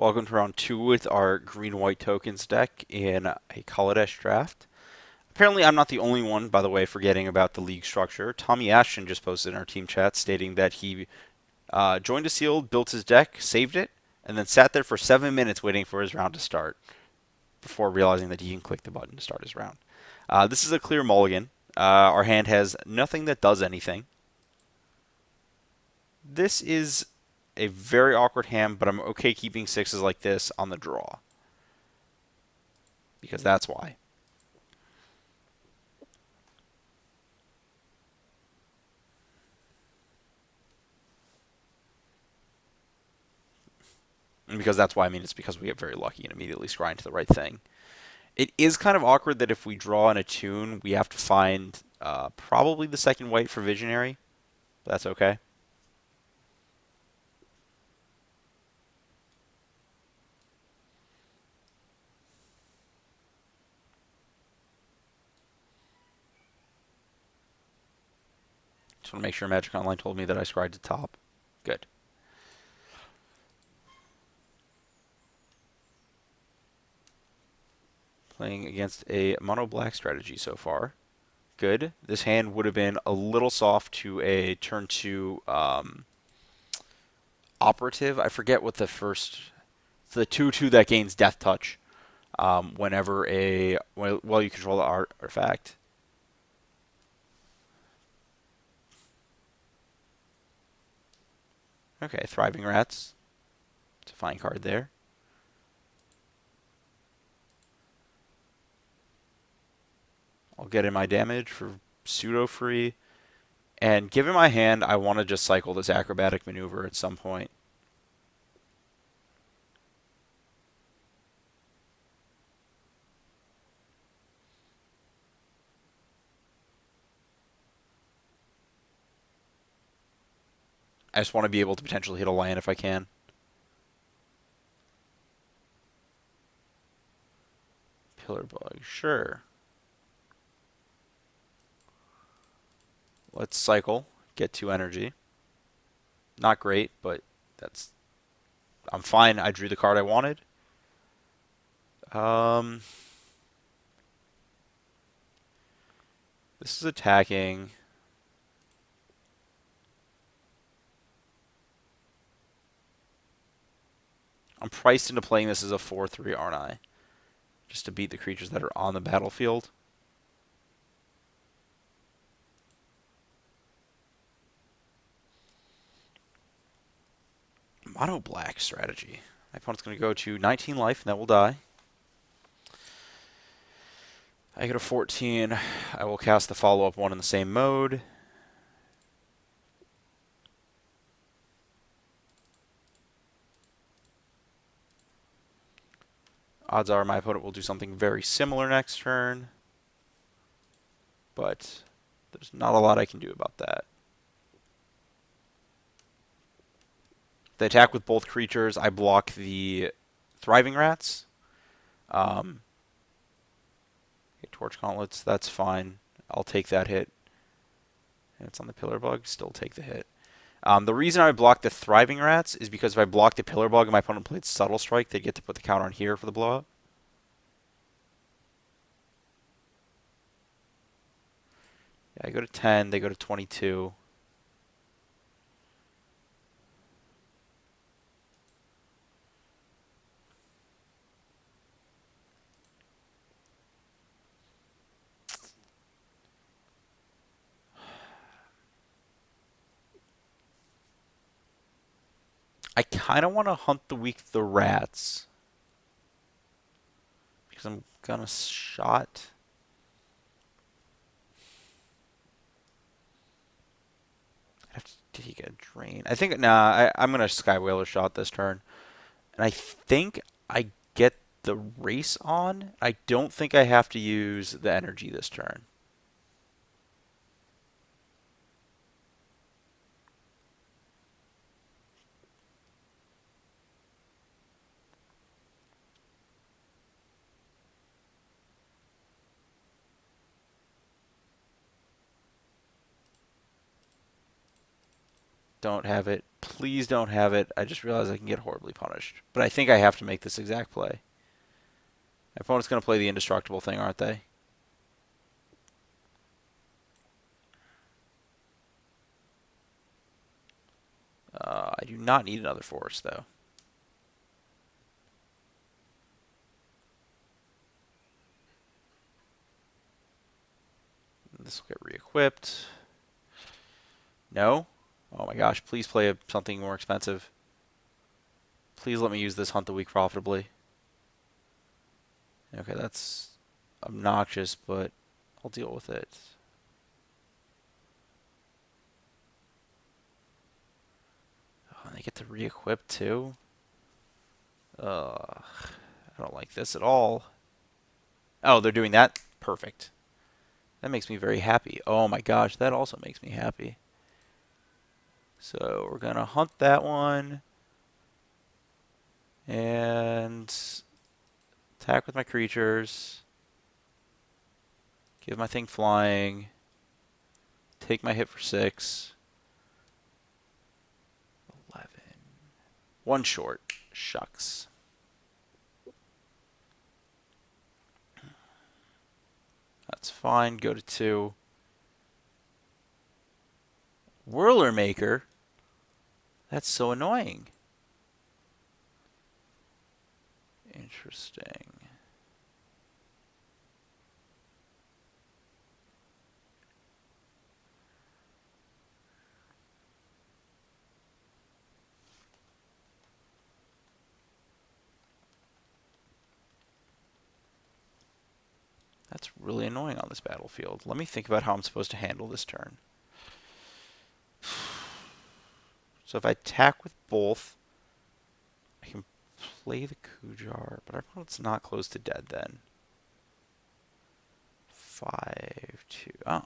Welcome to round two with our green-white tokens deck in a Kaladesh draft. Apparently, I'm not the only one, by the way, forgetting about the league structure. Tommy Ashton just posted in our team chat stating that he joined a sealed, built his deck, saved it, and then sat there for 7 minutes waiting for his round to start before realizing that he can click the button to start his round. This is a clear mulligan. Our hand has nothing that does anything. This is a very awkward hand, but I'm okay keeping sixes like this on the draw. Because that's why. And because that's why, I mean, it's because we get very lucky and immediately scry into the right thing. It is kind of awkward that if we draw in a tune, we have to find probably the second white for Visionary. But that's okay. Just want to make sure Magic Online told me that I scried to top. Good. Playing against a mono black strategy so far. Good. This hand would have been a little soft to a turn two operative. I forget what the first. It's the 2/2 that gains Death Touch whenever while you control the artifact. Okay, Thriving Rats. It's a fine card there. I'll get in my damage for pseudo free. And given my hand, I want to just cycle this acrobatic maneuver at some point. I just want to be able to potentially hit a land if I can. Pillar Bug, sure. Let's cycle, get 2 energy. Not great, but I'm fine. I drew the card I wanted. This is attacking. I'm priced into playing this as a 4/3, aren't I? Just to beat the creatures that are on the battlefield. Mono black strategy. My opponent's going to go to 19 life, and that will die. I go to 14. I will cast the follow-up one in the same mode. Odds are my opponent will do something very similar next turn. But there's not a lot I can do about that. If they attack with both creatures, I block the Thriving Rats. Torch Gauntlets, that's fine. I'll take that hit. And it's on the Pillar Bug, still take the hit. The reason I blocked the Thriving Rats is because if I blocked the Pillar Bug and my opponent played Subtle Strike, they'd get to put the counter on here for the blowout. Yeah, I go to 10, they go to 22. I kind of want to hunt the weak the rats. Because I'm going to shot. Did he get a drain? I think, nah, I'm going to Sky Whaler shot this turn. And I think I get the race on. I don't think I have to use the energy this turn. Don't have it. Please don't have it. I just realized I can get horribly punished. But I think I have to make this exact play. My opponent's going to play the indestructible thing, aren't they? I do not need another force, though. This will get re-equipped. No? Oh my gosh, please play something more expensive. Please let me use this Hunt the Weak profitably. Okay, that's obnoxious, but I'll deal with it. Oh, and they get to re-equip too? Ugh, I don't like this at all. Oh, they're doing that? Perfect. That makes me very happy. Oh my gosh, that also makes me happy. So we're going to hunt that one. And attack with my creatures. Give my thing flying. Take my hit for 6. 11. One short. Shucks. That's fine. Go to 2. Whirler Maker? That's so annoying. Interesting. That's really annoying on this battlefield. Let me think about how I'm supposed to handle this turn. So if I attack with both, I can play the Kujar, but our opponent's not close to dead then. 5-2. Oh.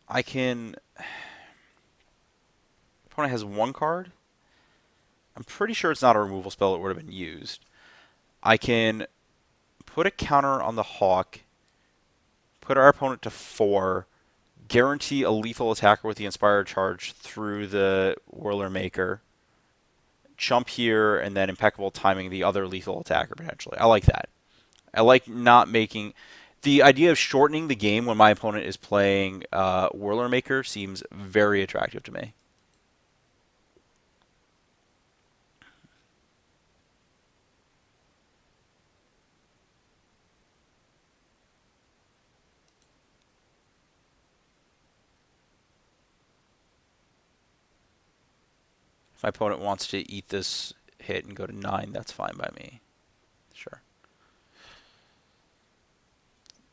I can... Opponent has 1 card. I'm pretty sure it's not a removal spell. It would have been used. I can put a counter on the Hawk, put our opponent to 4, guarantee a lethal attacker with the Inspired Charge through the Whirler Maker, jump here, and then impeccable timing the other lethal attacker potentially. I like that. I like not making... The idea of shortening the game when my opponent is playing Whirler Maker seems very attractive to me. If my opponent wants to eat this hit and go to 9, that's fine by me. Sure.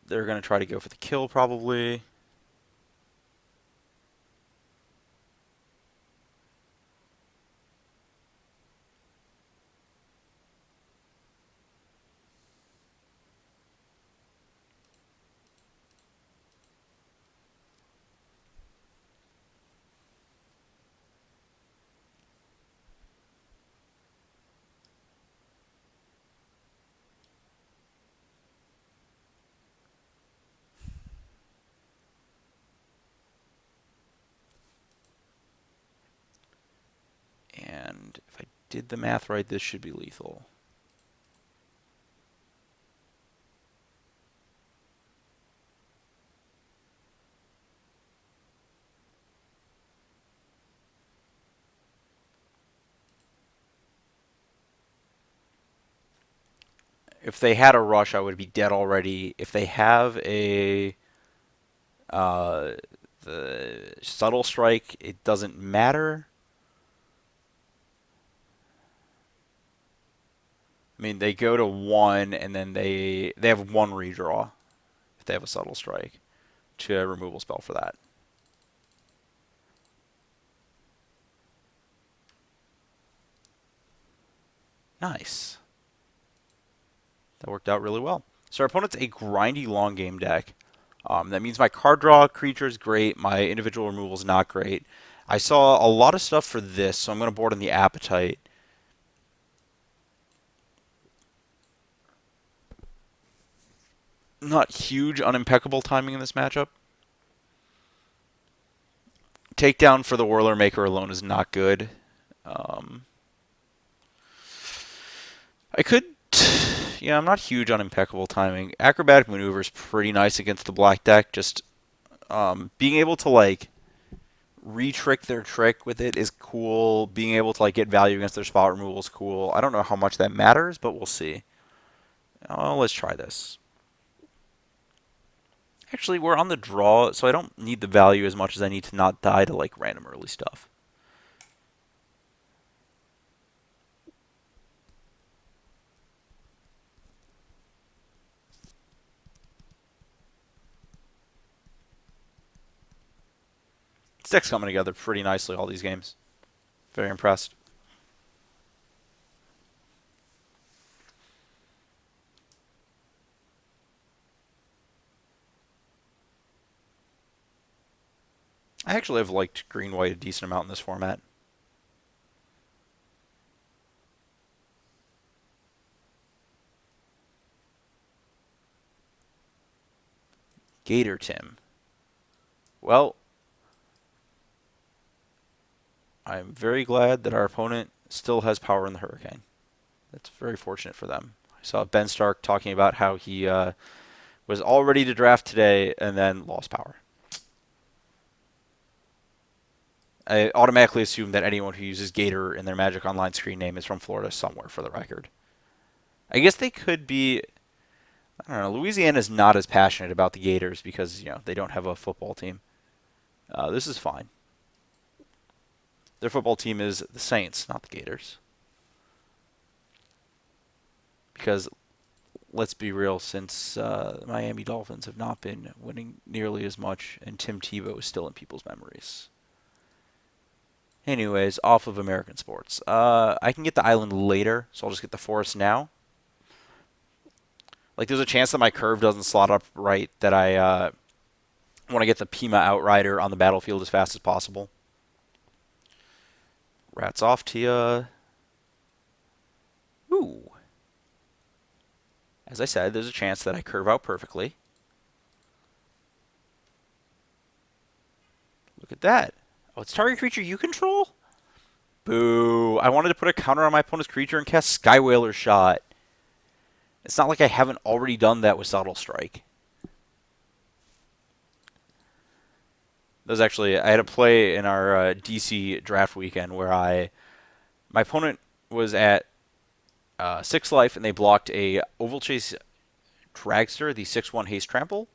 They're going to try to go for the kill, probably. And if I did the math right, this should be lethal. If they had a rush, I would be dead already. If they have a uh, the subtle strike, it doesn't matter. I mean, they go to 1, and then they have 1 redraw if they have a subtle strike to a removal spell for that. Nice. That worked out really well. So our opponent's a grindy long game deck. That means my card draw creature is great. My individual removal is not great. I saw a lot of stuff for this, so I'm going to board on the Appetite. Not huge on impeccable timing in this matchup. Takedown for the Whirler Maker alone is not good. Um, I could. Yeah, I'm not huge on impeccable timing. Acrobatic maneuver is pretty nice against the black deck. Just being able to like re-trick their trick with it is cool. Being able to like get value against their spot removal is cool. I don't know how much that matters, but we'll see. Let's try this. Actually, we're on the draw, so I don't need the value as much as I need to not die to like random early stuff. This deck's coming together pretty nicely all these games. Very impressed. I actually have liked green-white a decent amount in this format. Gator Tim. Well, I'm very glad that our opponent still has power in the Hurricane. That's very fortunate for them. I saw Ben Stark talking about how he was all ready to draft today and then lost power. I automatically assume that anyone who uses Gator in their Magic Online screen name is from Florida somewhere, for the record. I guess they could be. I don't know. Louisiana is not as passionate about the Gators because they don't have a football team. This is fine. Their football team is the Saints, not the Gators. Because let's be real, since Miami Dolphins have not been winning nearly as much, and Tim Tebow is still in people's memories. Anyways, off of American sports. I can get the island later, so I'll just get the forest now. Like, there's a chance that my curve doesn't slot up right, that I want to get the Pima Outrider on the battlefield as fast as possible. Rats off to ya. Ooh. As I said, there's a chance that I curve out perfectly. Look at that. Oh, it's target creature you control? Boo. I wanted to put a counter on my opponent's creature and cast Skywhaler Shot. It's not like I haven't already done that with Subtle Strike. That was actually, I had a play in our DC draft weekend where my opponent was at 6 life and they blocked a Oval Chase Dragster, the 6/1 haste trample.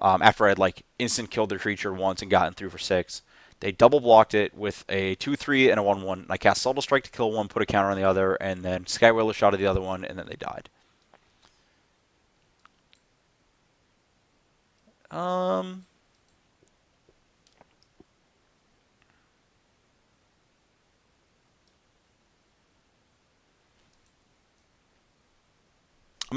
After I had like instant killed their creature once and gotten through for 6. They double blocked it with a 2/3 and a 1/1. I cast Subtle Strike to kill one, put a counter on the other, and then Skywhaler shot at the other one, and then they died. I'm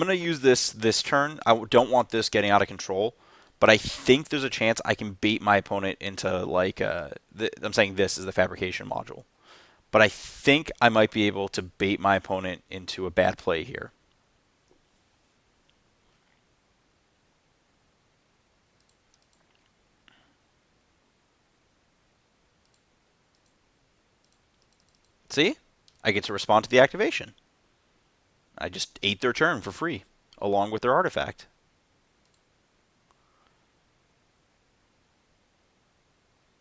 gonna use this turn. I don't want this getting out of control, but I think there's a chance I can bait my opponent into like I'm saying this is the fabrication module, but I think I might be able to bait my opponent into a bad play here. See? I get to respond to the activation. I just ate their turn for free, along with their artifact.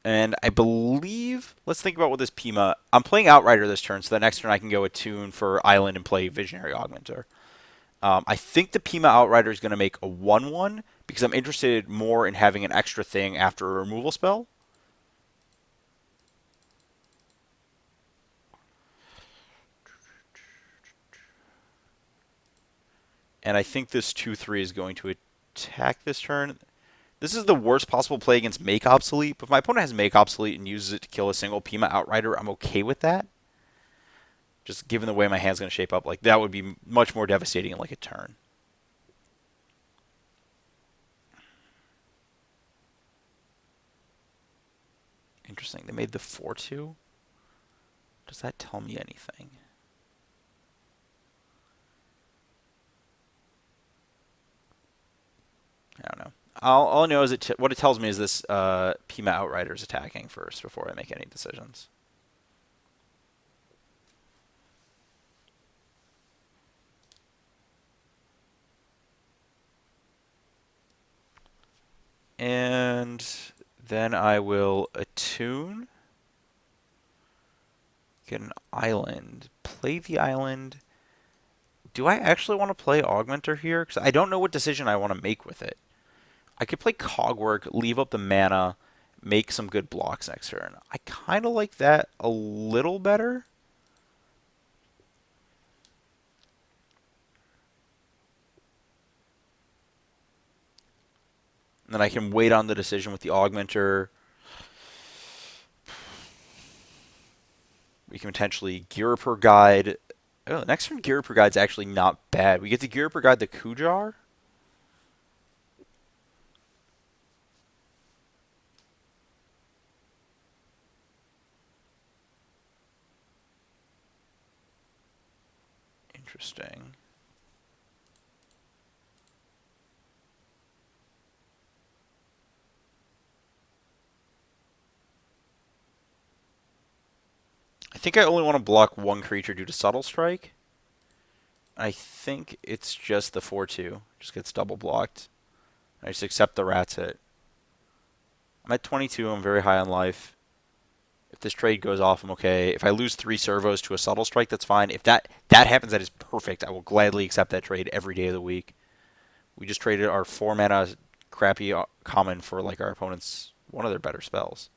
And I believe, let's think about what this Pima. I'm playing Outrider this turn, so the next turn I can go attune for Island and play Visionary Augmenter. I think the Pima Outrider is going to make a 1/1 because I'm interested more in having an extra thing after a removal spell. And I think this 2/3 is going to attack this turn. This is the worst possible play against Make Obsolete, but if my opponent has Make Obsolete and uses it to kill a single Pima Outrider, I'm okay with that. Just given the way my hand's going to shape up, like that would be much more devastating in like a turn. Interesting. They made the 4/2. Does that tell me anything? All I know is what it tells me is this Pima Outrider is attacking first before I make any decisions. And then I will attune, get an island, play the island. Do I actually want to play Augmenter here? Because I don't know what decision I want to make with it. I could play Cogwork, leave up the mana, make some good blocks next turn. I kind of like that a little better. And then I can wait on the decision with the Augmenter. We can potentially Gear Per Guide. Oh, next turn Gear Per Guide's actually not bad. We get to Gear Per Guide the Kujar. Interesting. I think I only want to block one creature due to Subtle Strike. I think it's just the 4/2. Just gets double blocked. I just accept the Rat's hit. I'm at 22. I'm very high on life. If this trade goes off, I'm okay. If I lose 3 servos to a Subtle Strike, that's fine. If that happens, that is perfect. I will gladly accept that trade every day of the week. We just traded our 4 mana crappy common for like our opponent's one of their better spells.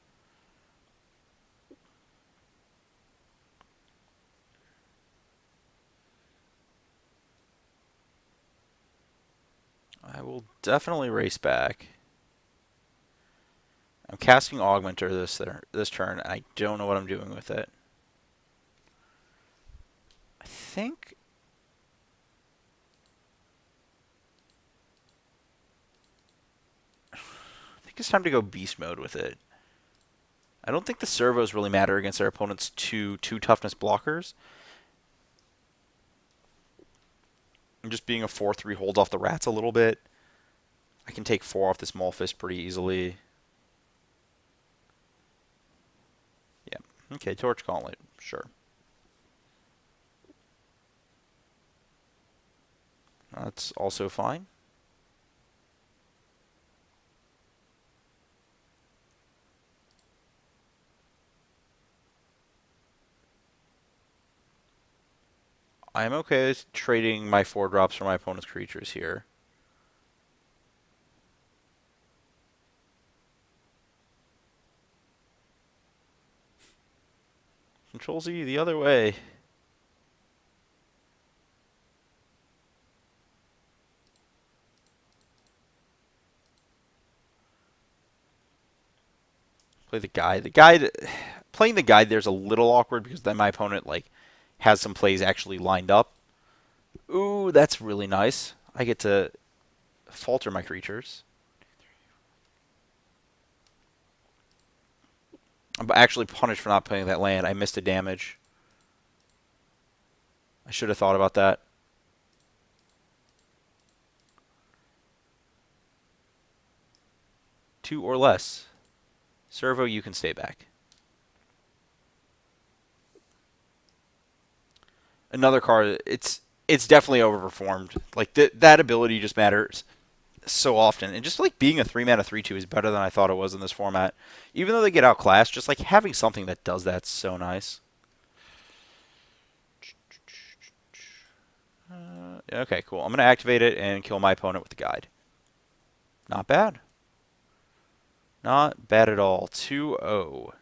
I will definitely race back. I'm casting Augmenter this turn, and I don't know what I'm doing with it. I think it's time to go beast mode with it. I don't think the servos really matter against our opponent's two toughness blockers. I'm just being a 4/3 hold off the rats a little bit. I can take 4 off this Maul Fist pretty easily. Yeah. Okay, Torch Gauntlet. Sure. That's also fine. I'm okay with trading my 4 drops for my opponent's creatures here. Control Z the other way. Play the guide. Playing the guide there's a little awkward because then my opponent like has some plays actually lined up. Ooh, that's really nice. I get to falter my creatures. I'm actually punished for not playing that land. I missed a damage. I should have thought about that. 2 or less. Servo, you can stay back. Another card. It's definitely overperformed. Like that ability just matters so often, and just like being a 3 mana 3/2 is better than I thought it was in this format. Even though they get outclassed, just like having something that does that's so nice. Okay, cool. I'm gonna activate it and kill my opponent with the guide. Not bad. Not bad at all. 2-0.